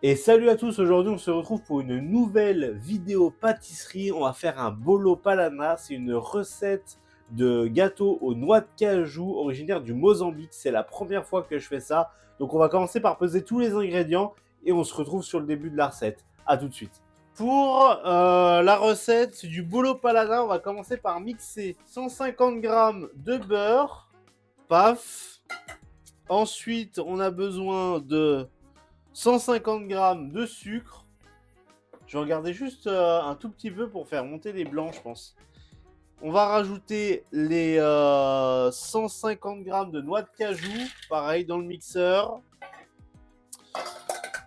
Et salut à tous, aujourd'hui on se retrouve pour une nouvelle vidéo pâtisserie. On va faire un bolo palana, c'est une recette de gâteau aux noix de cajou originaire du Mozambique. C'est la première fois que je fais ça. Donc on va commencer par peser tous les ingrédients et on se retrouve sur le début de la recette. A tout de suite. Pour la recette du bolo palana, on va commencer par mixer 150 g de beurre, paf. Ensuite on a besoin de 150 g de sucre. Je vais regarder juste un tout petit peu pour faire monter les blancs, je pense. On va rajouter les 150 g de noix de cajou, pareil dans le mixeur.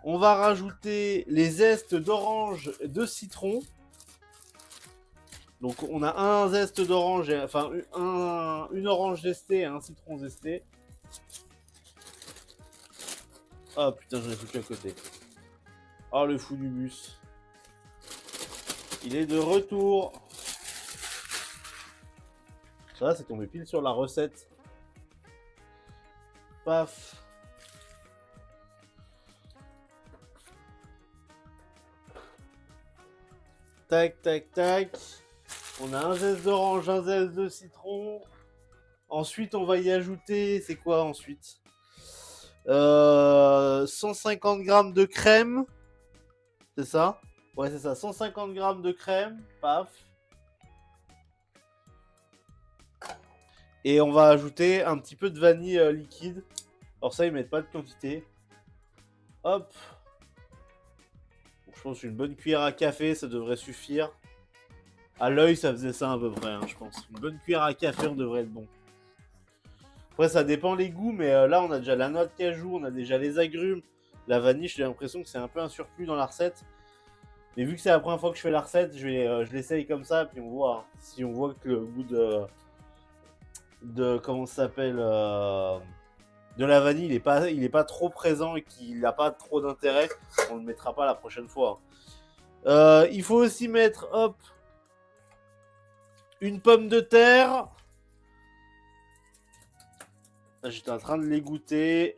On va rajouter les zestes d'orange et de citron. Donc on a un zeste d'orange, enfin une orange zestée et un citron zesté. Ah putain, j'en ai foutu à côté. Ah le fou du bus. Il est de retour. Ça, c'est tombé pile sur la recette. Paf. Tac, tac, tac. On a un zeste d'orange, un zeste de citron. Ensuite, on va y ajouter... C'est quoi ensuite 150 g de crème. C'est ça? Ouais, c'est ça. 150 g de crème. Paf. Et on va ajouter un petit peu de vanille liquide. Alors ça, ils mettent pas de quantité. Hop. Bon, je pense qu'une bonne cuillère à café, ça devrait suffire. À l'œil, ça faisait ça à peu près, hein, je pense. Une bonne cuillère à café, on devrait être bon. Après, ça dépend les goûts, mais là, on a déjà la noix de cajou, on a déjà les agrumes. La vanille, j'ai l'impression que c'est un peu un surplus dans la recette. Mais vu que c'est la première fois que je fais la recette, je l'essaye comme ça, puis on voit. Hein, si on voit que le goût de comment ça s'appelle de la vanille, il est pas trop présent et qu'il n'a pas trop d'intérêt, on le mettra pas la prochaine fois. Il faut aussi mettre, hop, une pomme de terre. J'étais en train de l'égoutter.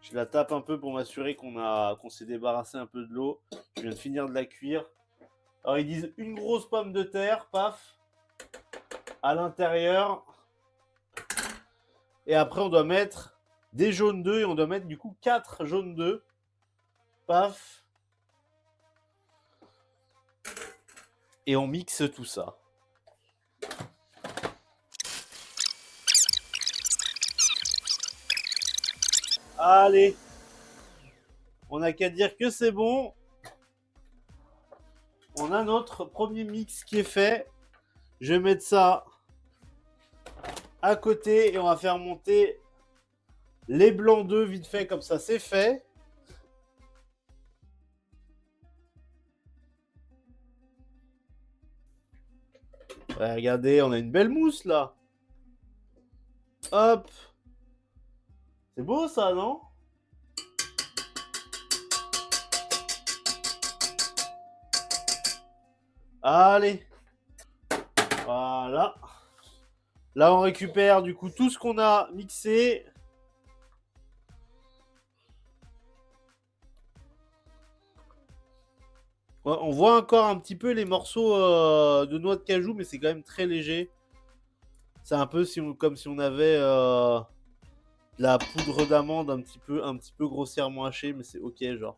Je la tape un peu pour m'assurer qu'on s'est débarrassé un peu de l'eau. Je viens de finir de la cuire. Alors ils disent une grosse pomme de terre, paf, à l'intérieur. Et après on doit mettre des jaunes d'œufs et on doit mettre du coup 4 jaunes d'œufs. Paf. Et on mixe tout ça. Allez. On n'a qu'à dire que c'est bon. On a notre premier mix qui est fait. Je vais mettre ça à côté et on va faire monter les blancs d'œufs vite fait, comme ça c'est fait. Ouais, regardez, on a une belle mousse là. Hop. C'est beau ça, non? Allez. Voilà. Là, on récupère du coup tout ce qu'on a mixé. Ouais, on voit encore un petit peu les morceaux de noix de cajou, mais c'est quand même très léger. C'est un peu comme si on avait de la poudre d'amande un petit peu grossièrement hachée, mais c'est ok genre.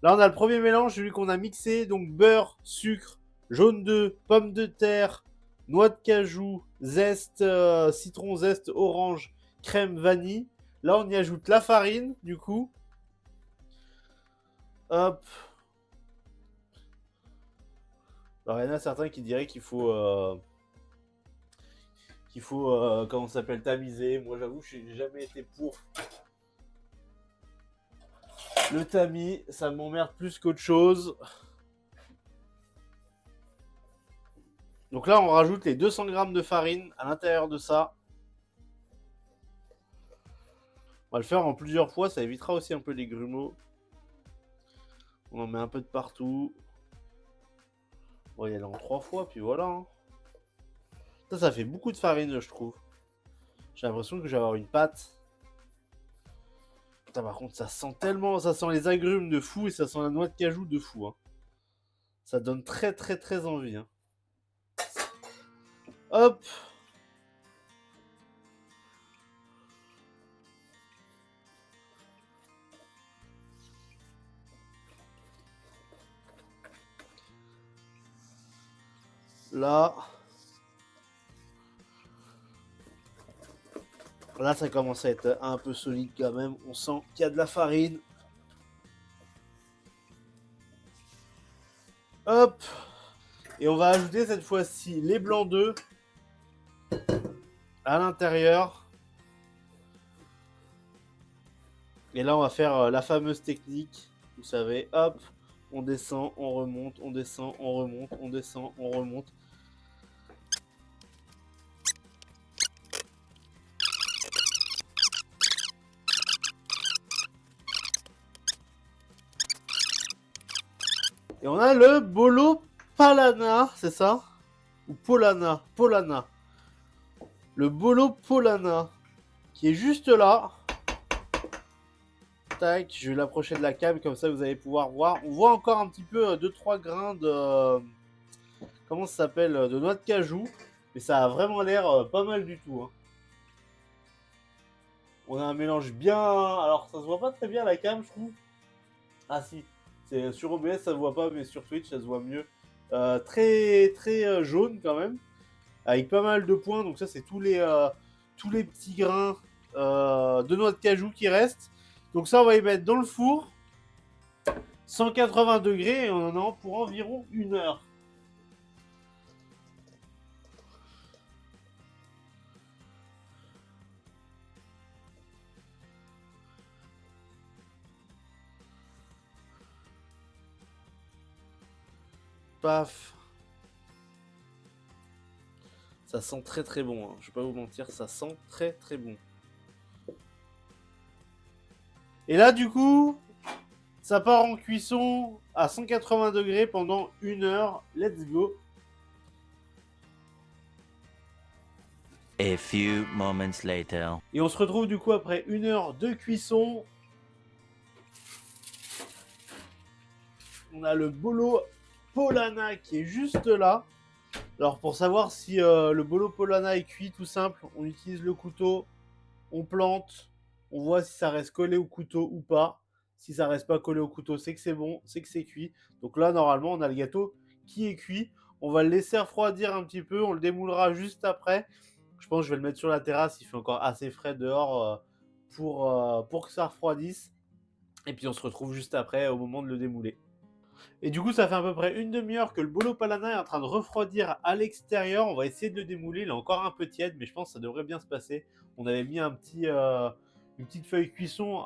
Là, on a le premier mélange, celui qu'on a mixé, donc beurre, sucre, jaune d'œuf, pommes de terre, noix de cajou, zeste, citron, zeste, orange, crème, vanille. Là, on y ajoute la farine, du coup. Hop. Alors, il y en a certains qui diraient qu'il faut comment ça s'appelle, tamiser. Moi, j'avoue, je n'ai jamais été pour le tamis. Ça m'emmerde plus qu'autre chose. Donc là, on rajoute les 200 g de farine à l'intérieur de ça. On va le faire en plusieurs fois, ça évitera aussi un peu les grumeaux. On en met un peu de partout. On va y aller en 3 fois, puis voilà. Hein. Ça fait beaucoup de farine, je trouve. J'ai l'impression que je vais avoir une pâte. Putain, par contre, ça sent tellement, ça sent les agrumes de fou et ça sent la noix de cajou de fou. Hein. Ça donne très très très envie. Hein. Hop. Là. Là, ça commence à être un peu solide quand même. On sent qu'il y a de la farine. Hop. Et on va ajouter cette fois-ci les blancs d'œufs à l'intérieur. Et là, on va faire la fameuse technique. Vous savez, hop, on descend, on remonte, on descend, on remonte, on descend, on remonte. Et on a le bolo palana, c'est ça? Ou polana? Polana. Le bolo polana, qui est juste là. Tac, je vais l'approcher de la cam, comme ça vous allez pouvoir voir. On voit encore un petit peu 2-3 grains de... comment ça s'appelle? De noix de cajou. Mais ça a vraiment l'air pas mal du tout. Hein. On a un mélange bien... Alors ça se voit pas très bien à la cam, je trouve. Ah si, c'est sur OBS ça se voit pas, mais sur Twitch ça se voit mieux. Très très jaune quand même, avec pas mal de points. Donc ça c'est tous les petits grains de noix de cajou qui restent. Donc ça on va les mettre dans le four, 180 degrés, et on en a pour environ 1 heure. Paf. Ça sent très très bon, hein. Je vais pas vous mentir, ça sent très très bon. Et là du coup, ça part en cuisson à 180 degrés pendant 1 heure. Let's go. A few moments later. Et on se retrouve du coup après 1 heure de cuisson. On a le bolo polana qui est juste là. Alors pour savoir si le bolo polana est cuit, tout simple, on utilise le couteau, on plante, on voit si ça reste collé au couteau ou pas. Si ça reste pas collé au couteau, c'est que c'est bon, c'est que c'est cuit. Donc là, normalement, on a le gâteau qui est cuit. On va le laisser refroidir un petit peu, on le démoulera juste après. Je pense que je vais le mettre sur la terrasse, il fait encore assez frais dehors pour que ça refroidisse. Et puis on se retrouve juste après au moment de le démouler. Et du coup, ça fait à peu près 1/2 heure que le bolo palana est en train de refroidir à l'extérieur. On va essayer de le démouler. Il est encore un peu tiède, mais je pense que ça devrait bien se passer. On avait mis une petite feuille cuisson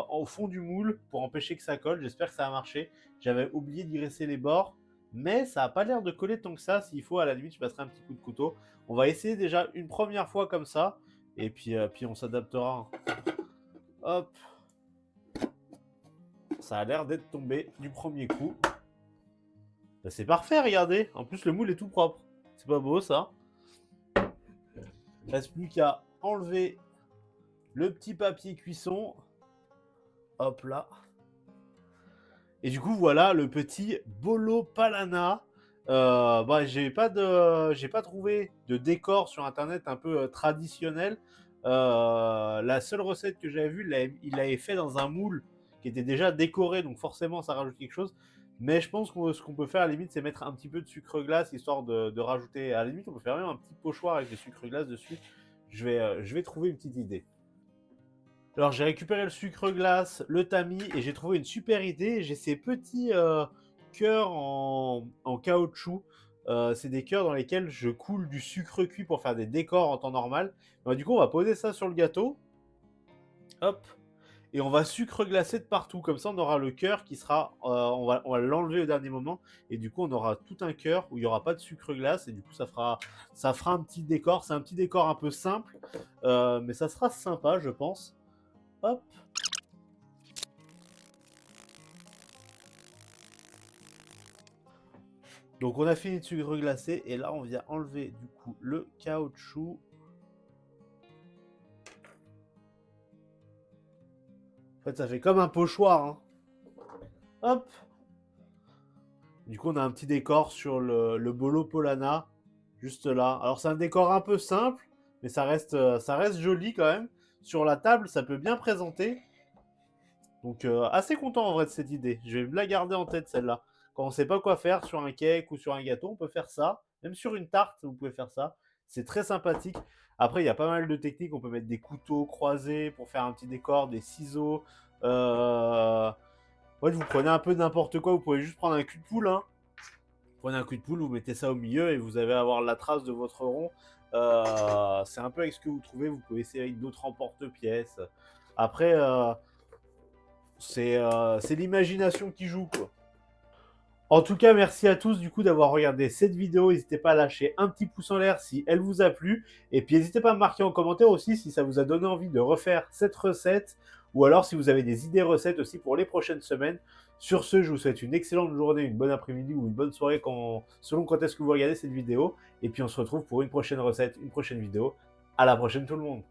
au fond du moule pour empêcher que ça colle. J'espère que ça a marché. J'avais oublié d'y graisser les bords, mais ça n'a pas l'air de coller tant que ça. S'il faut, à la limite, je passerai un petit coup de couteau. On va essayer déjà une première fois comme ça, et puis on s'adaptera. Hop. Ça a l'air d'être tombé du premier coup. Bah, c'est parfait, regardez. En plus, le moule est tout propre. C'est pas beau, ça. Il reste plus qu'à enlever le petit papier cuisson. Hop là. Et du coup, voilà le petit bolo palana. Bah, j'ai pas trouvé de décor sur internet un peu traditionnel. La seule recette que j'avais vue, il l'avait fait dans un moule qui était déjà décoré, donc forcément ça rajoute quelque chose. Mais je pense que ce qu'on peut faire à la limite, c'est mettre un petit peu de sucre glace histoire de rajouter. À la limite, on peut faire même un petit pochoir avec des sucre glace dessus. Je vais trouver une petite idée. Alors j'ai récupéré le sucre glace, le tamis, et j'ai trouvé une super idée. J'ai ces petits cœurs en caoutchouc. C'est des cœurs dans lesquels je coule du sucre cuit pour faire des décors en temps normal. Du coup, on va poser ça sur le gâteau. Hop. Et on va sucre glacer de partout. Comme ça, on aura le cœur qui sera... on va l'enlever au dernier moment. Et du coup, on aura tout un cœur où il n'y aura pas de sucre glace. Et du coup, ça fera un petit décor. C'est un petit décor un peu simple. Mais ça sera sympa, je pense. Hop. Donc on a fini de sucre glacé et là on vient enlever du coup le caoutchouc fait, ça fait comme un pochoir. Hein. Hop. Du coup, on a un petit décor sur le bolo Polana, juste là. Alors, c'est un décor un peu simple, mais ça reste joli quand même. Sur la table, ça peut bien présenter. Donc, assez content en vrai de cette idée. Je vais me la garder en tête, celle-là. Quand on ne sait pas quoi faire sur un cake ou sur un gâteau, on peut faire ça. Même sur une tarte, vous pouvez faire ça. C'est très sympathique. Après, il y a pas mal de techniques. On peut mettre des couteaux croisés pour faire un petit décor, des ciseaux. Ouais, vous prenez un peu n'importe quoi. Vous pouvez juste prendre un cul de poule. Hein. Vous prenez un cul de poule, vous mettez ça au milieu et vous allez avoir la trace de votre rond. C'est un peu avec ce que vous trouvez. Vous pouvez essayer avec d'autres emporte-pièces. Après, c'est l'imagination qui joue, quoi. En tout cas, merci à tous du coup d'avoir regardé cette vidéo. N'hésitez pas à lâcher un petit pouce en l'air si elle vous a plu. Et puis n'hésitez pas à me marquer en commentaire aussi si ça vous a donné envie de refaire cette recette. Ou alors si vous avez des idées recettes aussi pour les prochaines semaines. Sur ce, je vous souhaite une excellente journée, une bonne après-midi ou une bonne soirée selon quand est-ce que vous regardez cette vidéo. Et puis on se retrouve pour une prochaine recette, une prochaine vidéo. À la prochaine tout le monde.